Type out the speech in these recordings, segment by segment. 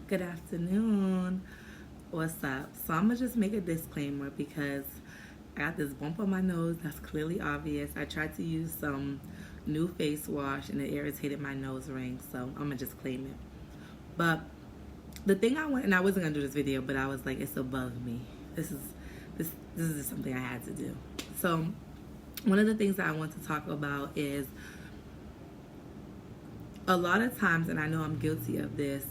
Good afternoon. What's up? So I'm gonna just make a disclaimer because I got this bump on my nose that's clearly obvious. I tried to use some new face wash and it irritated my nose ring, so I'm gonna just claim it. But the thing I want, and I wasn't gonna do this video, but I was like, it's above me. This is just something I had to do. So one of the things that I want to talk about is a lot of times, and I know I'm guilty of this,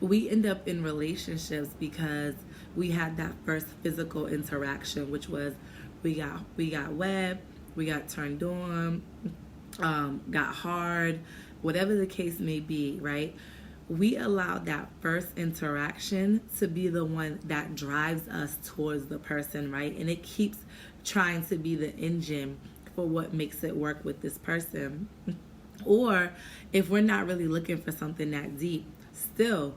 we end up in relationships because we had that first physical interaction, which was we got wet, we got turned on, got hard, whatever the case may be, right? We allow that first interaction to be the one that drives us towards the person, right? And it keeps trying to be the engine for what makes it work with this person. Or if we're not really looking for something that deep, still,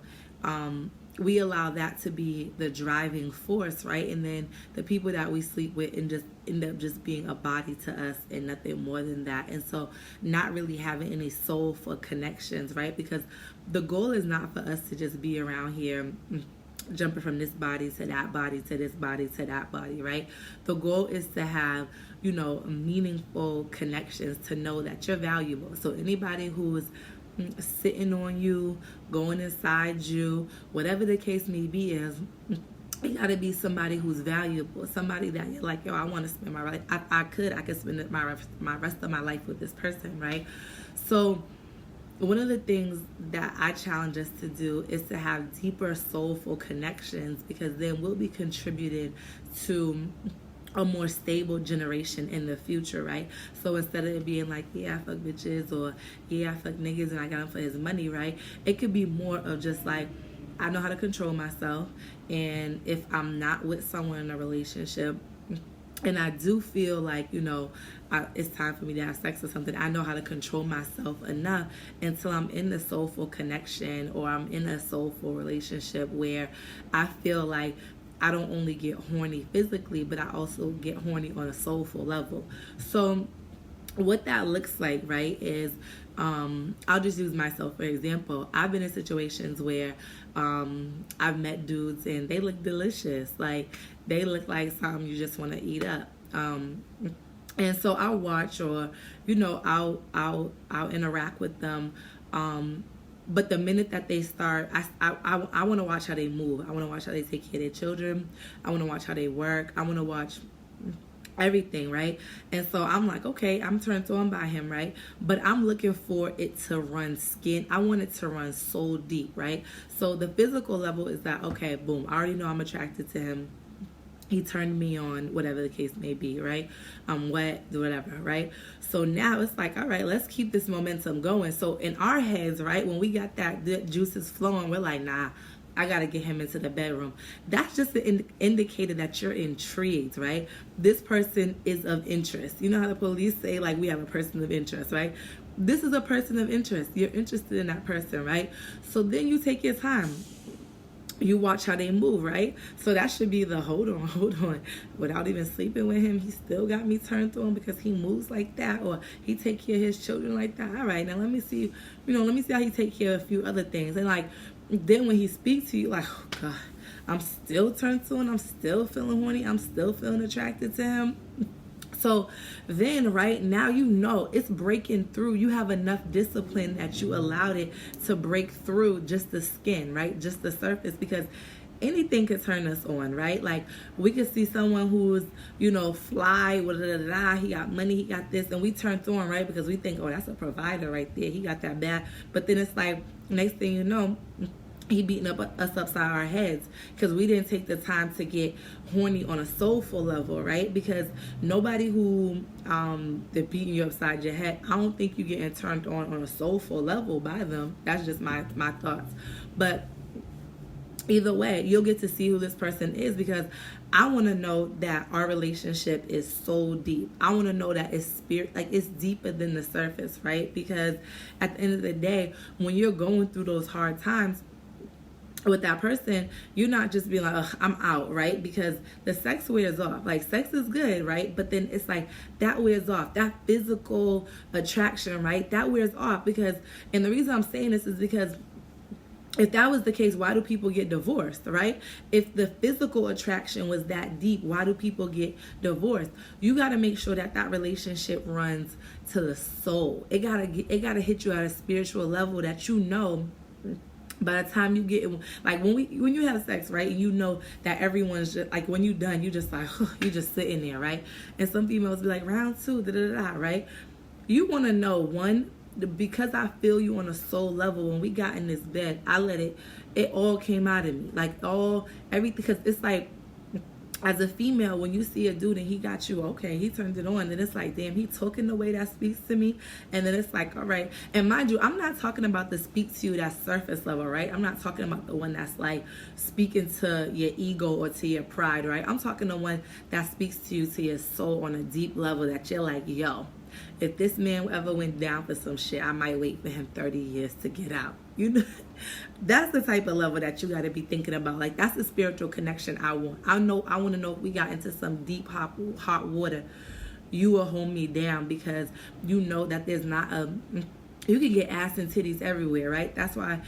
we allow that to be the driving force, right? And then the people that we sleep with and just end up just being a body to us and nothing more than that. And so not really having any soulful connections, right? Because the goal is not for us to just be around here jumping from this body to that body to this body to that body, right? The goal is to have, meaningful connections, to know that you're valuable. So anybody who's sitting on you, going inside you, whatever the case may be, is it got to be somebody who's valuable, somebody that you're like, yo, I want to spend my life. I could spend my rest of my life with this person, right? So one of the things that I challenge us to do is to have deeper soulful connections, because then we'll be contributing to a more stable generation in the future, right? So instead of it being like, yeah, I fuck bitches, or yeah, I fuck niggas and I got him for his money, right? It could be more of just like, I know how to control myself, and if I'm not with someone in a relationship and I do feel like, it's time for me to have sex or something, I know how to control myself enough until I'm in the soulful connection, or I'm in a soulful relationship where I feel like I don't only get horny physically, but I also get horny on a soulful level. So what that looks like, right, is I'll just use myself for example. I've been in situations where I've met dudes and they look delicious. Like, they look like something you just want to eat up. And so I'll watch, or I'll interact with them. But the minute that they start, I want to watch how they move. I want to watch how they take care of their children. I want to watch how they work. I want to watch everything, right? And so I'm like, okay, I'm turned on by him, right? But I'm looking for it to run skin. I want it to run so deep, right? So the physical level is that, okay, boom, I already know I'm attracted to him. He turned me on, whatever the case may be, right? I'm wet, whatever, right? So now it's like, all right, let's keep this momentum going. So in our heads, right, when we got that juices flowing, we're like, nah, I got to get him into the bedroom. That's just the indicator that you're intrigued, right? This person is of interest. You know how the police say, like, we have a person of interest, right? This is a person of interest. You're interested in that person, right? So then you take your time. You watch how they move, right? So that should be the hold on. Without even sleeping with him, he still got me turned on because he moves like that, or he take care of his children like that. All right, now let me see, let me see how he take care of a few other things. And like, then when he speaks to you, like, oh God, I'm still turned on. I'm still feeling horny. I'm still feeling attracted to him. So then, right now, it's breaking through. You have enough discipline that you allowed it to break through just the skin, right? Just the surface, because anything could turn us on, right? Like, we could see someone who's, fly, he got money, he got this, and we turn on, right? Because we think, oh, that's a provider right there. He got that bad. But then it's like, next thing you know, he beating us upside our heads because we didn't take the time to get horny on a soulful level, right? Because nobody who they're beating you upside your head, I don't think you're getting turned on a soulful level by them. That's just my thoughts. But either way, you'll get to see who this person is, because I want to know that our relationship is so deep. I want to know that it's it's deeper than the surface, right? Because at the end of the day, when you're going through those hard times with that person, you're not just being like, ugh, I'm out, right? Because the sex wears off. Like, sex is good, right? But then it's like, that wears off. That physical attraction, right? That wears off. And the reason I'm saying this is because if that was the case, why do people get divorced, right? If the physical attraction was that deep, why do people get divorced? You got to make sure that that relationship runs to the soul. It gotta hit you at a spiritual level that you know. By the time you get, like when you have sex, right, and you know that everyone's just like, when you done, you just like, you just sitting there, right? And some females be like, round 2, right? You want to know, one, because I feel you on a soul level. When we got in this bed, I let it all came out of me, like everything, because it's like, as a female, when you see a dude and he got you, okay, he turned it on, then it's like, damn, he talking the way that speaks to me. And then it's like, all right. And mind you, I'm not talking about the speak to you that's surface level, right? I'm not talking about the one that's like speaking to your ego or to your pride, right? I'm talking the one that speaks to you, to your soul on a deep level, that you're like, yo, if this man ever went down for some shit, I might wait for him 30 years to get out. You know, that's the type of level that you got to be thinking about. Like, that's the spiritual connection I want. I want to know if we got into some deep hot water, you will hold me down, because you know that there's not you can get ass and titties everywhere, right? That's why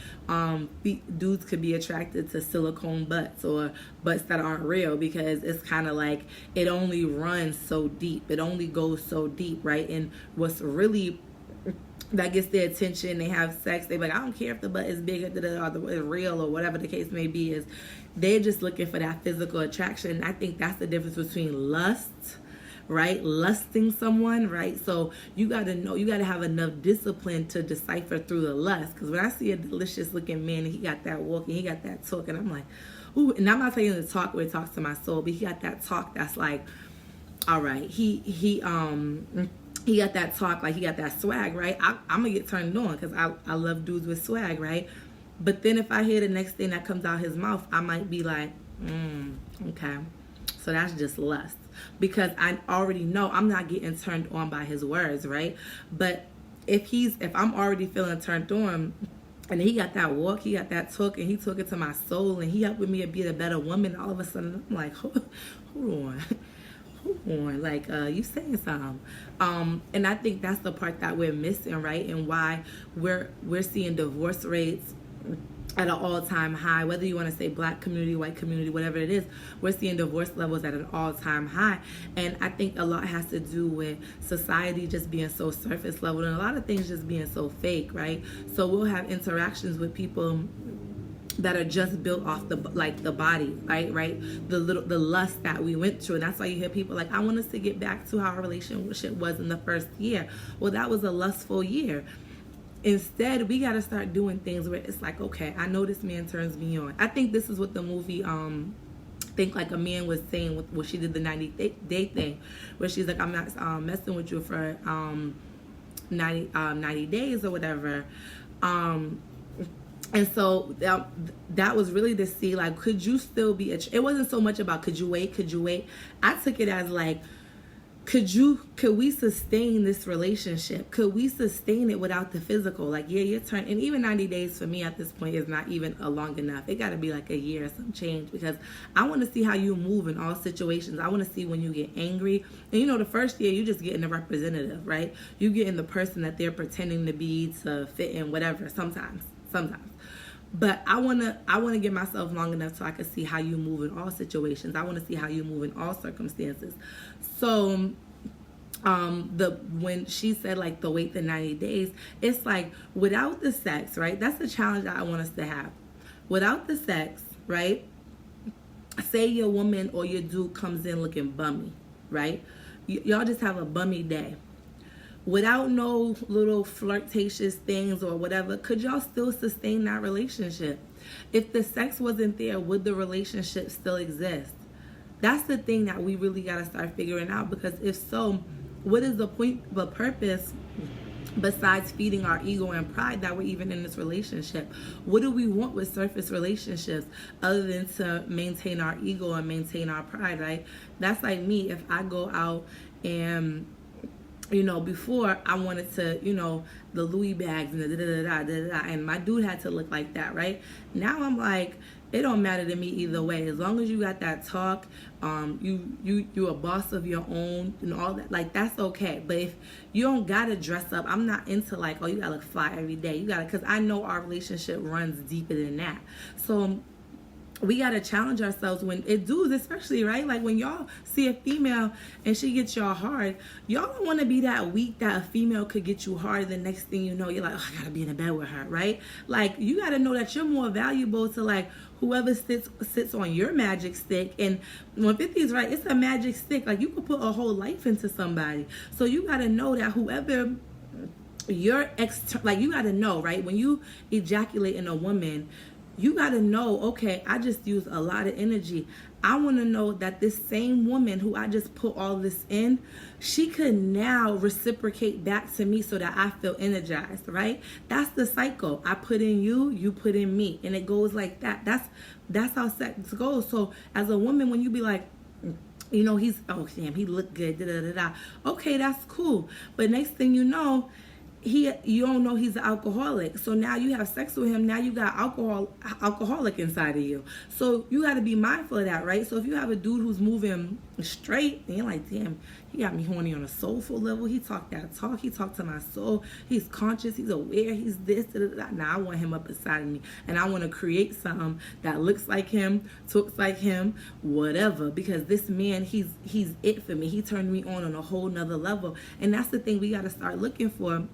dudes could be attracted to silicone butts or butts that aren't real, because it's kind of like it only runs so deep. It only goes so deep, right? And what's really that gets their attention, they have sex, they be like, I don't care if the butt is big or is real or whatever the case may be, is they're just looking for that physical attraction. I think that's the difference between lust, right? Lusting someone, right? So you got to know, you got to have enough discipline to decipher through the lust. Because when I see a delicious looking man and he got that walk and he got that talk, and I'm like, ooh, and I'm not saying the talk where it talks to my soul, but he got that talk that's like, all right, he got that talk, like he got that swag, right? I'm gonna get turned on because I love dudes with swag, right? But then if I hear the next thing that comes out his mouth, I might be like, okay, so that's just lust, because I already know I'm not getting turned on by his words, right? But if I'm already feeling turned on, and he got that walk, he got that talk, and he took it to my soul, and he helping me be a better woman, all of a sudden I'm like, hold on. Like, you saying something. And I think that's the part that we're missing, right? And why we're seeing divorce rates at an all-time high. Whether you want to say black community, white community, whatever it is, we're seeing divorce levels at an all-time high. And I think a lot has to do with society just being so surface level, and a lot of things just being so fake, right? So we'll have interactions with people that are just built off the body, right? The lust that we went through. And that's why you hear people like, I want us to get back to how our relationship was in the first year. Well, that was a lustful year. Instead, we got to start doing things where it's like, okay, I know this man turns me on. I think this is what the movie Think Like a Man was saying with what she did, the 90-day thing, where she's like, I'm not messing with you for 90 days or whatever. And so that was really to see, like, could you still be it wasn't so much about could you wait. I took it as like, could we sustain this relationship? Could we sustain it without the physical? Like, yeah, your turn. And even 90 days for me at this point is not even long enough. It got to be like a year or some change, because I want to see how you move in all situations. I want to see when you get angry. And you know, the first year you just getting a representative, right? You getting the person that they're pretending to be to fit in whatever. Sometimes. But I wanna give myself long enough so I can see how you move in all situations. I want to see how you move in all circumstances. So when she said like the wait the 90 days, it's like without the sex, right? That's the challenge that I want us to have. Without the sex, right? Say your woman or your dude comes in looking bummy, right? Y'all just have a bummy day. Without no little flirtatious things or whatever, could y'all still sustain that relationship? If the sex wasn't there, would the relationship still exist? That's the thing that we really got to start figuring out, because if so, what is the point, the purpose, besides feeding our ego and pride, that we're even in this relationship? What do we want with surface relationships other than to maintain our ego and maintain our pride, right? That's like me. If I go out and before I wanted to, the Louis bags and the da-da-da-da-da-da, and my dude had to look like that, right? Now I'm like, it don't matter to me either way. As long as you got that talk, you're a boss of your own and all that, like, that's okay. But if you don't gotta dress up, I'm not into like, oh, you gotta look fly every day. You gotta, because I know our relationship runs deeper than that. So we got to challenge ourselves when it dudes, especially, right? Like when y'all see a female and she gets y'all hard, y'all don't want to be that weak that a female could get you hard. The next thing you know, you're like, oh, I got to be in a bed with her, right? Like you got to know that you're more valuable to like whoever sits on your magic stick. And when 50 is right, it's a magic stick. Like you could put a whole life into somebody. So you got to know that whoever your like you got to know, right? When you ejaculate in a woman, you got to know, okay, I just used a lot of energy. I want to know that this same woman who I just put all this in, she could now reciprocate back to me so that I feel energized, right? That's the cycle. I put in you, you put in me. And it goes like that. That's how sex goes. So as a woman, when you be like, he's, oh, damn, he looked good, da-da-da-da. Okay, that's cool. But next thing you know, you don't know he's an alcoholic. So now you have sex with him. Now you got alcoholic inside of you. So you got to be mindful of that, right? So if you have a dude who's moving straight, and you're like, damn, he got me horny on a soulful level. He talked that talk. He talked to my soul. He's conscious. He's aware. He's this. Da, da, da. Now I want him up inside of me. And I want to create something that looks like him, talks like him, whatever. Because this man, he's it for me. He turned me on a whole nother level. And that's the thing we got to start looking for.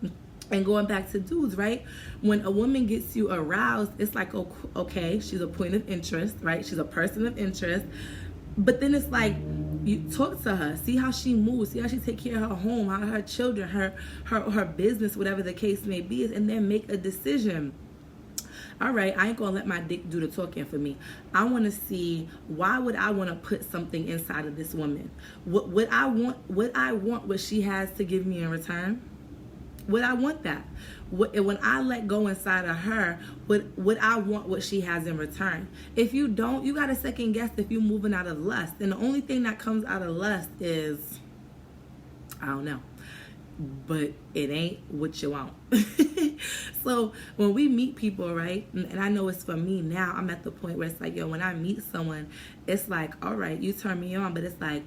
And going back to dudes, right? When a woman gets you aroused, it's like, okay, she's a point of interest, right? She's a person of interest. But then it's like, you talk to her, see how she moves, see how she take care of her home, how her children, her business, whatever the case may be, and then make a decision. All right, I ain't gonna let my dick do the talking for me. I want to see, why would I want to put something inside of this woman? Would I want what she has to give me in return? Would I want that? When I let go inside of her, would I want what she has in return? If you don't, you got to second guess if you're moving out of lust. And the only thing that comes out of lust is, I don't know, but it ain't what you want. So when we meet people, right, and I know it's for me now, I'm at the point where it's like, yo, when I meet someone, it's like, all right, you turn me on, but it's like,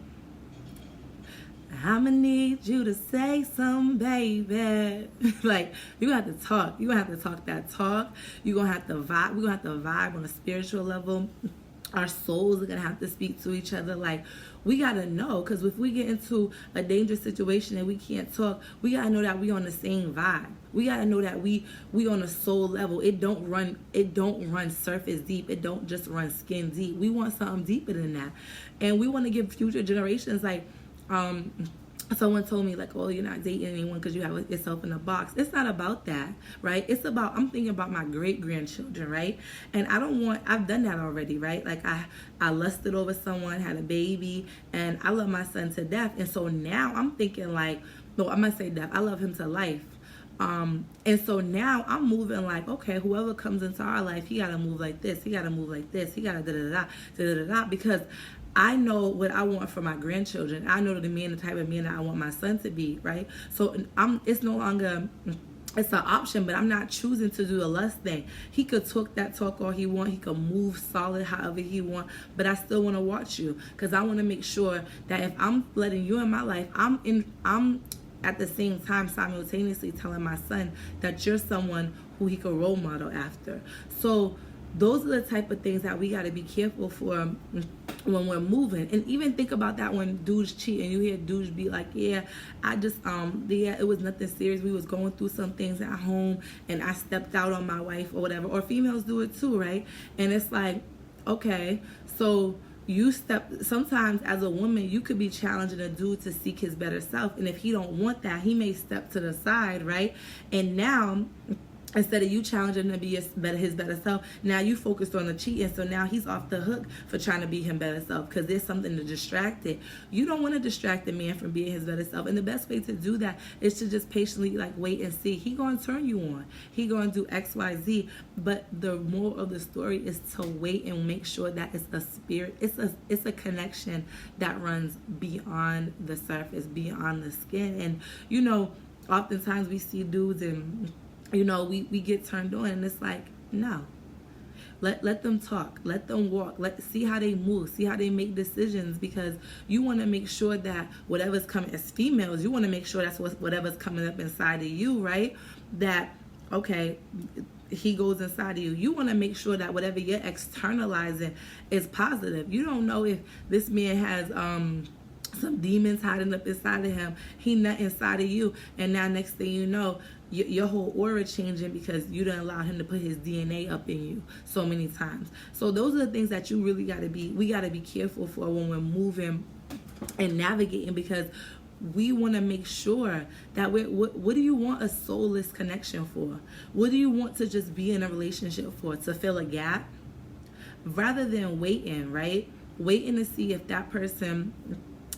I'ma need you to say something, baby. Like, you have to talk. You have to talk that talk. You're going to have to vibe. We're going to have to vibe on a spiritual level. Our souls are going to have to speak to each other. Like, we got to know. Because if we get into a dangerous situation and we can't talk, we got to know that we on the same vibe. We got to know that we on a soul level. It don't run surface deep. It don't just run skin deep. We want something deeper than that. And we want to give future generations, like, someone told me, like, oh, you're not dating anyone because you have yourself in a box. It's not about that, right? It's about, I'm thinking about my great-grandchildren, right? And I've done that already, right? Like, I lusted over someone, had a baby, and I love my son to death. And so now I'm thinking, like, no, I'm going to say death. I love him to life. And so now I'm moving like, okay, whoever comes into our life, he got to move like this. He got to move like this. He got to da-da-da-da, because I know what I want for my grandchildren. I know the type of man that I want my son to be, right? So it's no longer, it's an option, but I'm not choosing to do the lust thing. He could talk that talk all he want. He could move solid however he want, but I still want to watch you, because I want to make sure that if I'm letting you in my life, I'm at the same time simultaneously telling my son that you're someone who he could role model after. So those are the type of things that we got to be careful for when we're moving. And even think about that when dudes cheat and you hear dudes be like, yeah, I just, it was nothing serious. We was going through some things at home and I stepped out on my wife or whatever. Or females do it too, right? And it's like, okay, so sometimes as a woman, you could be challenging a dude to seek his better self. And if he don't want that, he may step to the side, right? And now Instead of you challenging him to be his better self, now you focused on the cheating. So now he's off the hook for trying to be him better self because there's something to distract it. You don't want to distract the man from being his better self. And the best way to do that is to just patiently wait and see. He going to turn you on. He going to do X, Y, Z. But the moral of the story is to wait and make sure that it's a spirit. It's a connection that runs beyond the surface, beyond the skin. And, oftentimes we see dudes and we get turned on, and it's like, no. Let them talk. Let them walk. See how they move. See how they make decisions, because you want to make sure that whatever's coming, as females, you want to make sure that's whatever's coming up inside of you, right? That, okay, he goes inside of you. You want to make sure that whatever you're externalizing is positive. You don't know if this man has some demons hiding up inside of him. He nut inside of you, and now next thing you know, your whole aura changing because you didn't allow him to put his DNA up in you so many times. So those are the things that you really we got to be careful for when we're moving and navigating, because we want to make sure that what do you want a soulless connection for? What do you want to just be in a relationship for? To fill a gap? Rather than waiting, right? Waiting to see if that person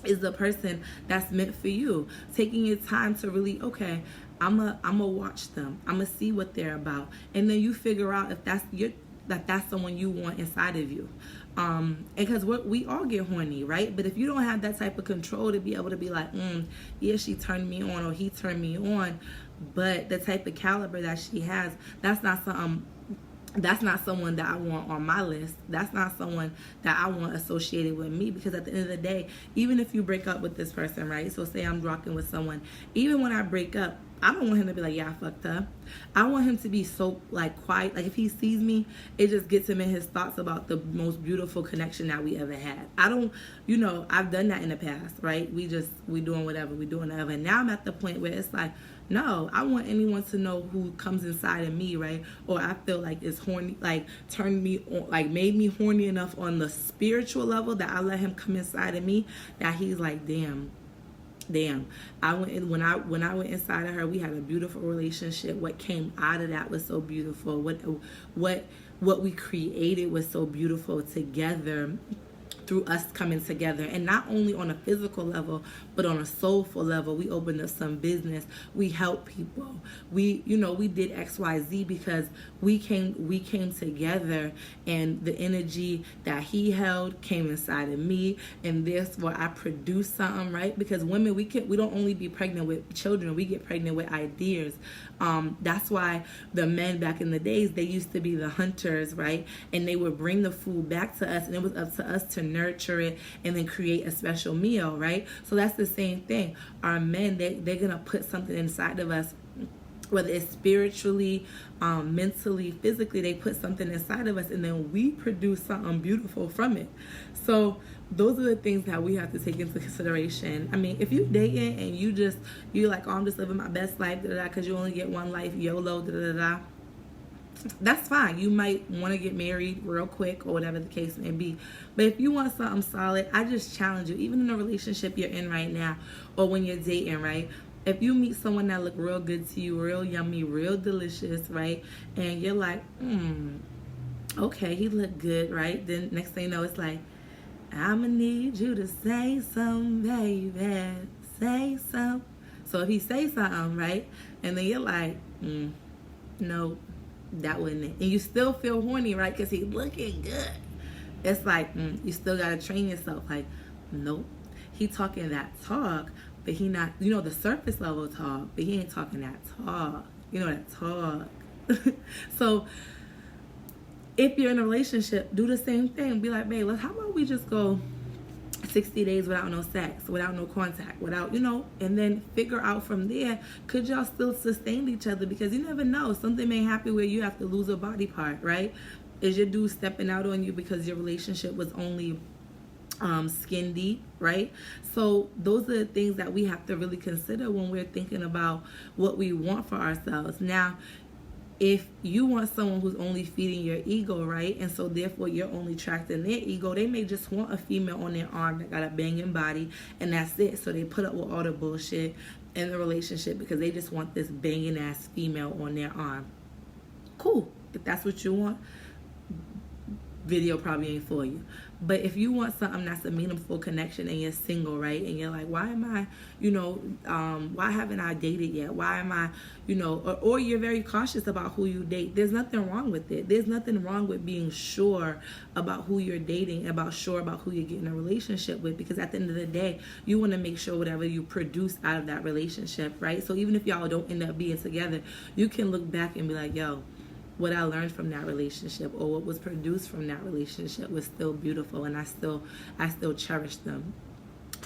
is the person that's meant for you. Taking your time to really, okay, I'm a watch them. I'm gonna see what they're about, and then you figure out if that's someone you want inside of you. And because we all get horny, right? But if you don't have that type of control to be able to be like, yeah, she turned me on or he turned me on, but the type of caliber that she has, that's not someone that I want on my list. That's not someone that I want associated with me, because at the end of the day, even if you break up with this person, right? So say I'm rocking with someone, even when I break up, I don't want him to be like, yeah, I fucked up. I want him to be so quiet. Like if he sees me, it just gets him in his thoughts about the most beautiful connection that we ever had. I don't, I've done that in the past, right? We doing whatever, And now I'm at the point where it's like, no, I want anyone to know who comes inside of me, right? Or I feel like it's horny, turned me on, made me horny enough on the spiritual level that I let him come inside of me, that he's like, damn. When I went inside of her, we had a beautiful relationship. What came out of that was so beautiful. What we created was so beautiful together, through us coming together. And not only on a physical level, but on a soulful level. We opened up some business. We helped people. We did XYZ because we came together, and the energy that he held came inside of me, and therefore I produced something, right? Because women, we don't only be pregnant with children, we get pregnant with ideas. That's why the men back in the days, they used to be the hunters, right? And they would bring the food back to us, and it was up to us to nurture it and then create a special meal, right? So that's the same thing. Our men, they're gonna put something inside of us, whether it's spiritually, mentally, physically, they put something inside of us, and then we produce something beautiful from it. So those are the things that we have to take into consideration. I mean, if you're dating and you're like, oh, I'm just living my best life, because you only get one life, YOLO, that's fine. You might want to get married real quick or whatever the case may be. But if you want something solid, I just challenge you, even in a relationship you're in right now, or when you're dating, right? If you meet someone that look real good to you, real yummy, real delicious, right? And you're like, okay, he look good, right? Then next thing you know, it's like, I'ma need you to say something, baby. Say something. So if he say something, right? And then you're like, no, that wasn't it. And you still feel horny, right? Because he's looking good. It's like, you still got to train yourself. Like, nope. He talking that talk, but he not, the surface level talk, but he ain't talking that talk. That talk. So if you're in a relationship, do the same thing. Be like, babe, how about we just go 60 days without no sex, without no contact, without, and then figure out from there, could y'all still sustain each other? Because you never know. Something may happen where you have to lose a body part, right? Is your dude stepping out on you because your relationship was only skin deep, right? So those are the things that we have to really consider when we're thinking about what we want for ourselves. Now, if you want someone who's only feeding your ego, right, and so therefore you're only attracting their ego, they may just want a female on their arm that got a banging body, and that's it. So they put up with all the bullshit in the relationship because they just want this banging ass female on their arm. cool. If that's what you want, video probably ain't for you. But if you want something that's a meaningful connection and you're single, right, and you're like, why am I, why haven't I dated yet? Why am I, or you're very cautious about who you date. There's nothing wrong with it. There's nothing wrong with being sure about who you're dating, sure about who you're getting a relationship with, because at the end of the day, you want to make sure whatever you produce out of that relationship, right? So even if y'all don't end up being together, you can look back and be like, yo, what I learned from that relationship or what was produced from that relationship was still beautiful, and I still cherish them.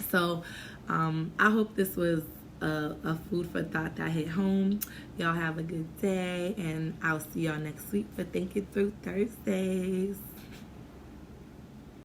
So I hope this was a food for thought that hit home. Y'all have a good day, and I'll see y'all next week for Thinking Through Thursdays.